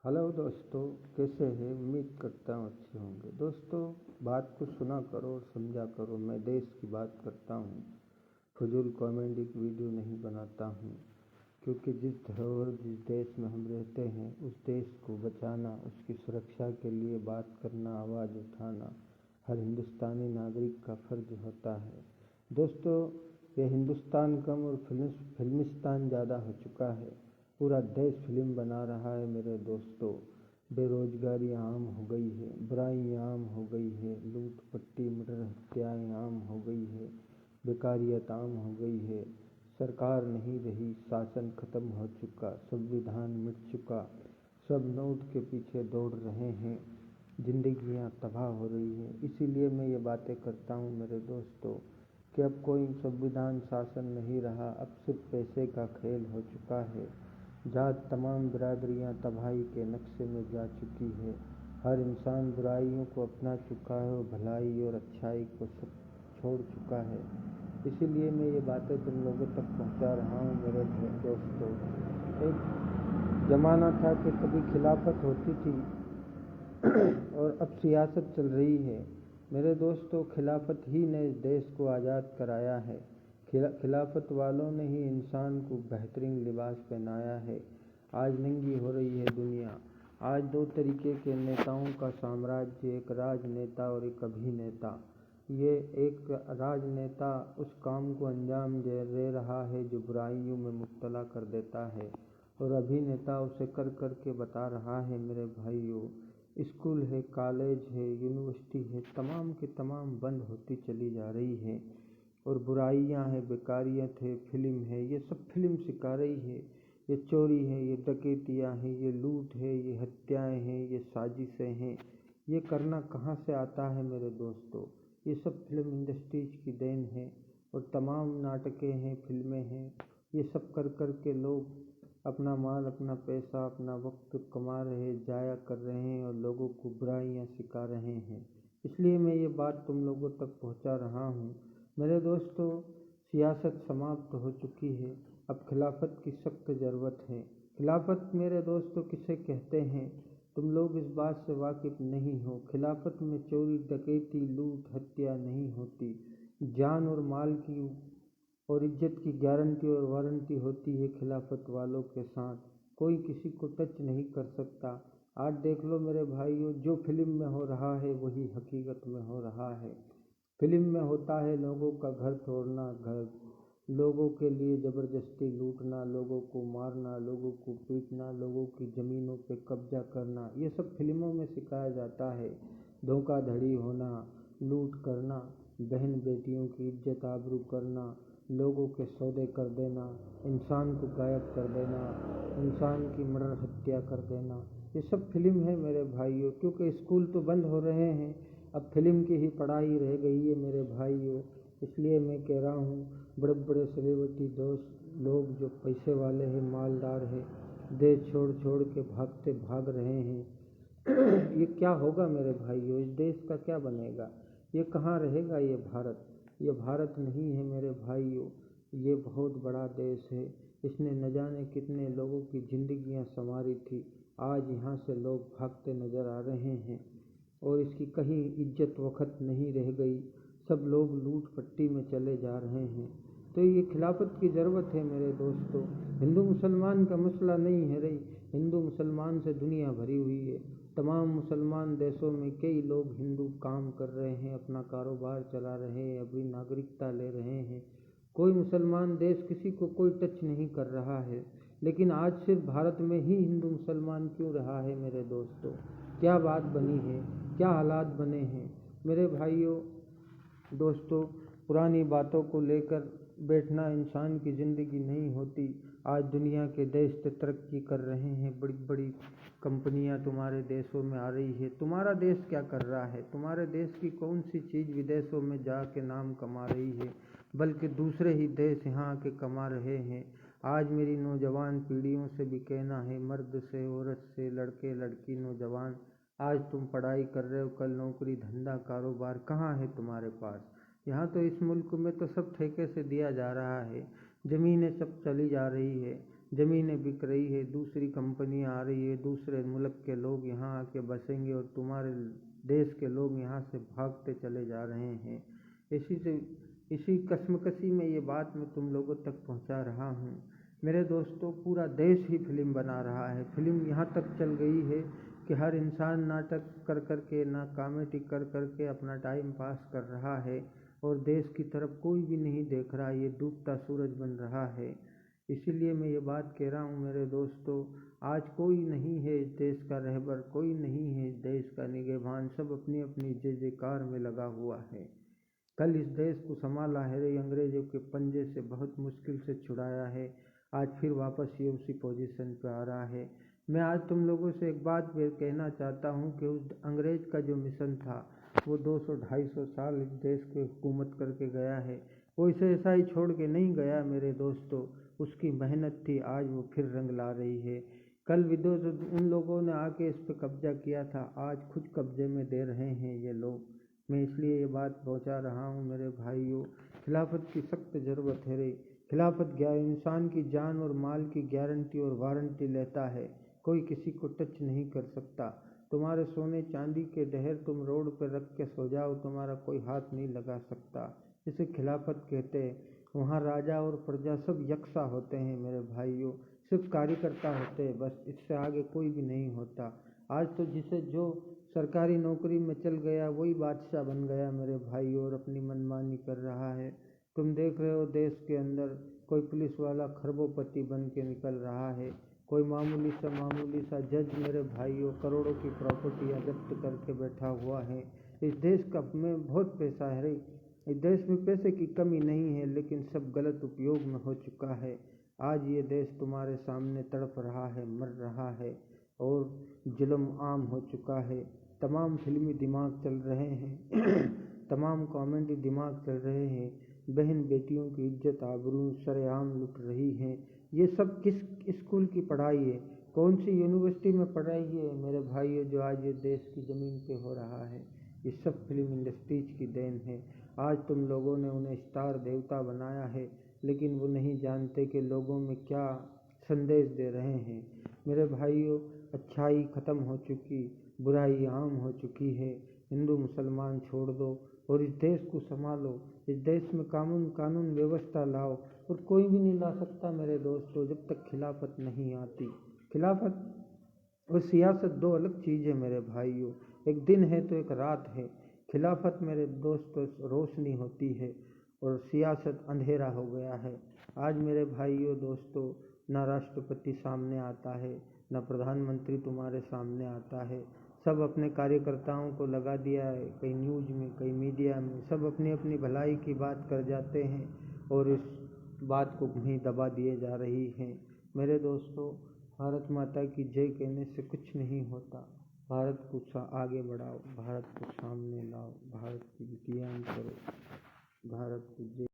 Hello दोस्तों, कैसे हैं? उम्मीद करता हूँ अच्छे होंगे। दोस्तों, बात को सुना करो और समझा करो। मैं देश की बात करता हूँ, फजूल कॉमेडी की वीडियो नहीं बनाता हूँ। क्योंकि जिस देश में हम रहते हैं उस देश को बचाना, उसकी सुरक्षा के लिए बात करना, आवाज़ उठाना हर हिंदुस्तानी नागरिक का फ़र्ज होता है। दोस्तों, ये हिंदुस्तान कम और फिल्मिस्तान ज़्यादा हो चुका है। पूरा देश फिल्म बना रहा है मेरे दोस्तों। बेरोजगारी आम हो गई है, बुराई आम हो गई है, लूट पट्टी मर्डर हत्याएँ आम हो गई है, बेकारियत आम हो गई है। सरकार नहीं रही, शासन खत्म हो चुका, संविधान मिट चुका, सब नोट के पीछे दौड़ रहे हैं, जिंदगियां तबाह हो रही हैं। इसीलिए मैं ये बातें करता हूँ मेरे दोस्तों कि अब कोई संविधान शासन नहीं रहा, अब सिर्फ पैसे का खेल हो चुका है। जहाँ तमाम बिरादरियाँ तबाही के नक्शे में जा चुकी है। हर इंसान बुराइयों को अपना चुका है और भलाई और अच्छाई को सब छोड़ चुका है। इसीलिए मैं ये बातें तुम लोगों तक पहुंचा रहा हूँ मेरे दोस्तों। एक ज़माना था कि कभी खिलाफत होती थी और अब सियासत चल रही है। मेरे दोस्तों, खिलाफत ही ने देश को आज़ाद कराया है। खिलाफत वालों ने ही इंसान को बेहतरीन लिबास पहनाया है। आज नंगी हो रही है दुनिया। आज दो तरीके के नेताओं का साम्राज्य, एक राजनेता और एक अभिनेता। ये एक राजनेता उस काम को अंजाम दे रहा है जो बुराइयों में मुब्तला कर देता है, और अभिनेता उसे कर कर के बता रहा है। मेरे भाइयों, स्कूल है, कॉलेज है, यूनिवर्सिटी है, तमाम की तमाम बंद होती चली जा रही है, और बुराइयां हैं, बेकारियत है, फिल्म है, ये सब फिल्म सिखा रही है। ये चोरी है, ये डकैतियाँ हैं, ये लूट है, ये हत्याएं हैं, ये साजिशें हैं। ये करना कहाँ से आता है मेरे दोस्तों? ये सब फिल्म इंडस्ट्रीज की देन है, और तमाम नाटकें हैं, फिल्में हैं। ये सब कर कर के लोग अपना माल, अपना पैसा, अपना वक्त कमा रहे, जाया कर रहे हैं, और लोगों को बुराइयां सिखा रहे हैं। इसलिए मैं ये बात तुम लोगों तक पहुंचा रहा हूँ मेरे दोस्तों। सियासत समाप्त हो चुकी है, अब खिलाफत की सख्त ज़रूरत है। खिलाफत मेरे दोस्तों किसे कहते हैं? तुम लोग इस बात से वाकिफ नहीं हो। खिलाफत में चोरी डकैती लूट हत्या नहीं होती। जान और माल की और इज्जत की गारंटी और वारंटी होती है। खिलाफत वालों के साथ कोई किसी को टच नहीं कर सकता। आज देख लो मेरे भाइयों, जो फिल्म में हो रहा है वही हकीकत में हो रहा है। फिल्म में होता है लोगों का घर तोड़ना, लोगों के लिए ज़बरदस्ती लूटना, लोगों को मारना, लोगों को पीटना, लोगों की ज़मीनों पे कब्जा करना। ये सब फिल्मों में सिखाया जाता है। धोखाधड़ी होना, लूट करना, बहन बेटियों की इज्जत आबरू करना, लोगों के सौदे कर देना, इंसान को गायब कर देना, इंसान की मर्डर हत्या कर देना। ये सब फिल्म है मेरे भाइयों। क्योंकि स्कूल तो बंद हो रहे हैं, अब फिल्म की ही पढ़ाई रह गई है मेरे भाइयों। इसलिए मैं कह रहा हूँ, बड़े बड़े सेलिब्रिटी दोस्त लोग जो पैसे वाले हैं, मालदार हैं, देश छोड़ छोड़ के भाग रहे हैं। ये क्या होगा मेरे भाइयों? इस देश का क्या बनेगा? ये कहाँ रहेगा ये भारत? ये भारत नहीं है मेरे भाइयों। ये बहुत बड़ा देश है। इसने न जाने कितने लोगों की जिंदगियां संवारी थी। आज यहाँ से लोग भागते नजर आ रहे हैं, और इसकी कहीं इज्जत वक़्त नहीं रह गई। सब लोग लूट पट्टी में चले जा रहे हैं। तो ये खिलाफत की ज़रूरत है मेरे दोस्तों। हिंदू मुसलमान का मसला नहीं है रही। हिंदू मुसलमान से दुनिया भरी हुई है। तमाम मुसलमान देशों में कई लोग हिंदू काम कर रहे हैं, अपना कारोबार चला रहे हैं, अपनी नागरिकता ले रहे हैं। कोई मुसलमान देश किसी को कोई टच नहीं कर रहा है। लेकिन आज सिर्फ भारत में ही हिंदू मुसलमान क्यों रहा है मेरे दोस्तों? क्या बात बनी है? क्या हालात बने हैं मेरे भाइयों? दोस्तों, पुरानी बातों को लेकर बैठना इंसान की ज़िंदगी नहीं होती। आज दुनिया के देश तो तरक्की कर रहे हैं, बड़ी बड़ी कंपनियां तुम्हारे देशों में आ रही है। तुम्हारा देश क्या कर रहा है? तुम्हारे देश की कौन सी चीज़ विदेशों में जाके नाम कमा रही है? बल्कि दूसरे ही देश यहाँ आके कमा रहे हैं। आज मेरी नौजवान पीढ़ियों से भी कहना है, मर्द से, औरत से, लड़के लड़की, नौजवान, आज तुम पढ़ाई कर रहे हो, कल नौकरी धंधा कारोबार कहाँ है तुम्हारे पास? यहाँ तो इस मुल्क में तो सब ठेके से दिया जा रहा है। ज़मीनें सब चली जा रही है, ज़मीनें बिक रही है, दूसरी कंपनियां आ रही है, दूसरे मुल्क के लोग यहाँ आके बसेंगे और तुम्हारे देश के लोग यहाँ से भागते चले जा रहे हैं। इसी कश्मकशी में ये बात मैं तुम लोगों तक पहुँचा रहा हूँ। मेरे दोस्तों, पूरा देश ही फिल्म बना रहा है। फिल्म यहाँ तक चल गई है कि हर इंसान नाटक कर करके, ना कॉमेडी कर करके अपना टाइम पास कर रहा है और देश की तरफ कोई भी नहीं देख रहा। ये डूबता सूरज बन रहा है। इसीलिए मैं ये बात कह रहा हूँ मेरे दोस्तों, आज कोई नहीं है इस देश का रहबर, कोई नहीं है इस देश का निगहबान, सब अपनी अपनी जय जयकार में लगा हुआ है। कल इस देश को संभाला है अंग्रेजों के पंजे से, बहुत मुश्किल से छुड़ाया है। आज फिर वापस ये उसी पोजीशन पे आ रहा है। मैं आज तुम लोगों से एक बात कहना चाहता हूँ कि उस अंग्रेज का जो मिशन था वो 200-250 साल इस देश को हुकूमत करके गया है। वो इसे ऐसा ही छोड़ के नहीं गया मेरे दोस्तों, उसकी मेहनत थी, आज वो फिर रंग ला रही है। कल विदेश उन लोगों ने आके इस पर कब्जा किया था, आज खुद कब्जे में दे रहे हैं ये लोग। मैं इसलिए ये बात पहुंचा रहा हूँ मेरे भाइयों, खिलाफत की सख्त ज़रूरत है रे। खिलाफत इंसान की जान और माल की गारंटी और वारंटी लेता है, कोई किसी को टच नहीं कर सकता। तुम्हारे सोने चांदी के ढेर तुम रोड पर रख के सो जाओ, तुम्हारा कोई हाथ नहीं लगा सकता। इसे खिलाफत कहते हैं। वहाँ राजा और प्रजा सब यकसा होते हैं मेरे भाइयों, सिर्फ कार्यकर्ता होते हैं बस, इससे आगे कोई भी नहीं होता। आज तो जिसे जो सरकारी नौकरी में चल गया वही बादशाह बन गया मेरे भाइयों, और अपनी मनमानी कर रहा है। तुम देख रहे हो देश के अंदर कोई पुलिस वाला खरबोपति बन के निकल रहा है, कोई मामूली सा जज मेरे भाइयों करोड़ों की प्रॉपर्टियाँ जब्त करके बैठा हुआ है। इस देश का में बहुत पैसा है रे, इस देश में पैसे की कमी नहीं है, लेकिन सब गलत उपयोग में हो चुका है। आज ये देश तुम्हारे सामने तड़प रहा है, मर रहा है और जुल्म आम हो चुका है। तमाम फिल्मी दिमाग चल रहे हैं तमाम कॉमेडी दिमाग चल रहे हैं। बहन बेटियों की इज्जत आबरू सरेआम लुट रही हैं। ये सब किस स्कूल की पढ़ाई है, कौन सी यूनिवर्सिटी में पढ़ाई है मेरे भाइयों, जो आज ये देश की ज़मीन पे हो रहा है? ये सब फिल्म इंडस्ट्रीज की देन है। आज तुम लोगों ने उन्हें स्टार देवता बनाया है, लेकिन वो नहीं जानते कि लोगों में क्या संदेश दे रहे हैं। मेरे भाइयों, अच्छाई ख़त्म हो चुकी, बुराई आम हो चुकी है। हिंदू मुसलमान छोड़ दो और इस देश को संभालो। इस देश में कानून व्यवस्था लाओ, और कोई भी नहीं ला सकता मेरे दोस्तों जब तक खिलाफत नहीं आती। खिलाफत और सियासत दो अलग चीज़ें मेरे भाइयों, एक दिन है तो एक रात है। खिलाफत मेरे दोस्तों रोशनी होती है और सियासत अंधेरा हो गया है। आज मेरे भाइयों दोस्तों, ना राष्ट्रपति सामने आता है, ना प्रधानमंत्री तुम्हारे सामने आता है। सब अपने कार्यकर्ताओं को लगा दिया है, कहीं न्यूज़ में कहीं मीडिया में, सब अपनी अपनी भलाई की बात कर जाते हैं और इस बात को वहीं दबा दिए जा रही हैं। मेरे दोस्तों, भारत माता की जय कहने से कुछ नहीं होता। भारत को आगे बढ़ाओ, भारत को सामने लाओ, भारत की विजयान करो, भारत को जय।